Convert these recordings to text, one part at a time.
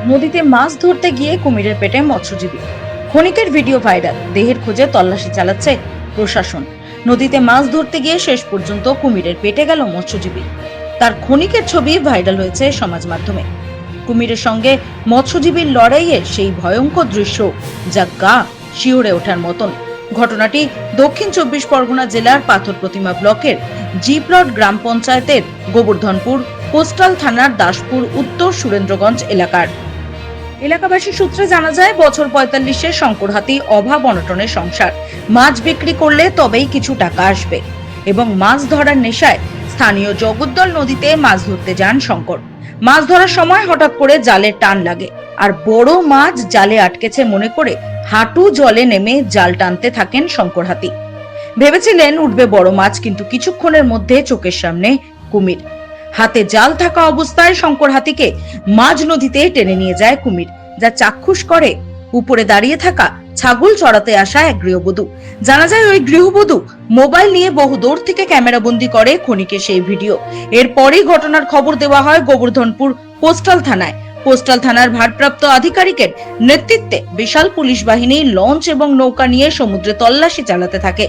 নদীতে মাছ ধরতে গিয়ে কুমিরের পেটে মৎস্যজীবী। ক্ষণিকের ভিডিও ভাইরাল, দেহের খোঁজে তল্লাশি চালাচ্ছে প্রশাসন। নদীতে মাছ ধরতে গিয়ে শেষ পর্যন্ত কুমিরের পেটে গেল মৎস্যজীবী। তার ক্ষণিকের ছবি ভাইরাল হয়েছে সমাজ মাধ্যমে। কুমিরের সঙ্গে মৎস্যজীবীর লড়াইয়ের সেই ভয়ঙ্কর দৃশ্য, যা গা শিউরে ওঠার মতন। ঘটনাটি দক্ষিণ 24 পরগনা জেলার পাথর প্রতিমা ব্লকের জিপ্লট গ্রাম পঞ্চায়েতের গোবর্ধনপুর কোস্টাল থানার দাসপুর উত্তর সুরেন্দ্রগঞ্জ এলাকার। এলাকাবাসী সূত্রে জানা যায়, বছর 45-এর শঙ্করহাতি অভাব অনটনের সংসার। মাছ বিক্রি করলে তবেই কিছু টাকা আসবে এবং মাছ ধরার নেশায় স্থানীয় জগদ্দল নদীতে মাছ ধরতে যান শঙ্কর। মাছ ধরার সময় হঠাৎ করে জালের টান লাগে আর বড় মাছ জালে আটকেছে মনে করে হাঁটু জলে নেমে জাল টানতে থাকেন শঙ্করহাতি। ভেবেছিলেন উঠবে বড় মাছ, কিন্তু কিছুক্ষণের মধ্যে চোখের সামনে কুমির। হাতে জাল থাকা অবস্থায় শঙ্কর হাতিকে মাঝ নদীতে টেনে নিয়ে যায় কুমির, যা চাক্ষুষ করে উপরে দাঁড়িয়ে থাকা ছাগল চড়াতে আসা এক গৃহবধূ। জানা যায়, ওই গৃহবধূ মোবাইল নিয়ে বহু দূর থেকে ক্যামেরা বন্দী করে ক্ষণিকে সেই ভিডিও। এরপরই ঘটনার খবর দেওয়া হয় গোবর্ধনপুর কোস্টাল থানায়। কোস্টাল থানার ভারপ্রাপ্ত আধিকারিকের নেতৃত্বে বিশাল পুলিশ বাহিনী লঞ্চ এবং নৌকা নিয়ে সমুদ্রে তল্লাশি চালাতে থাকে।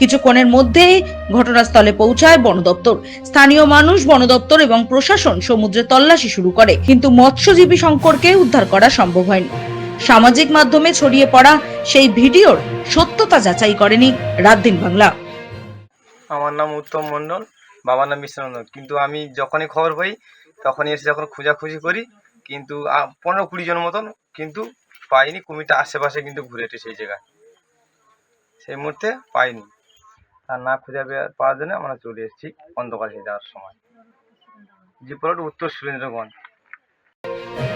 কিছুক্ষণের মধ্যেই ঘটনাস্থলে পৌঁছায় বন দপ্তর। স্থানীয় মানুষ, বন দপ্তর এবং প্রশাসন সমুদ্রে তল্লাশি শুরু করে, কিন্তু মৎস্যজীবী শঙ্করকে উদ্ধার করা সম্ভব হয়নি। সামাজিক মাধ্যমে ছড়িয়ে পড়া সেই ভিডিওর সত্যতা যাচাই করেনি রাত দিন বাংলা। আমার নাম উত্তম মণ্ডল, বাবার নাম বিশ্বনন্দন। কিন্তু আমি যখনই খবর পাই তখনই এসে যখন খোঁজাখুঁজি করি, কিন্তু 15-20 জন মতন কিন্তু পাইনি। কুমিরটা আশেপাশে কিন্তু ঘুরেছে সেই জায়গায়, সেই মুহূর্তে পাইনি। আর না খুঁজে পাওয়ার জন্য আমরা চলে এসেছি অন্ধকার হয়ে যাওয়ার সময়। জিপলট উত্তর সুরেন্দ্রগঞ্জ।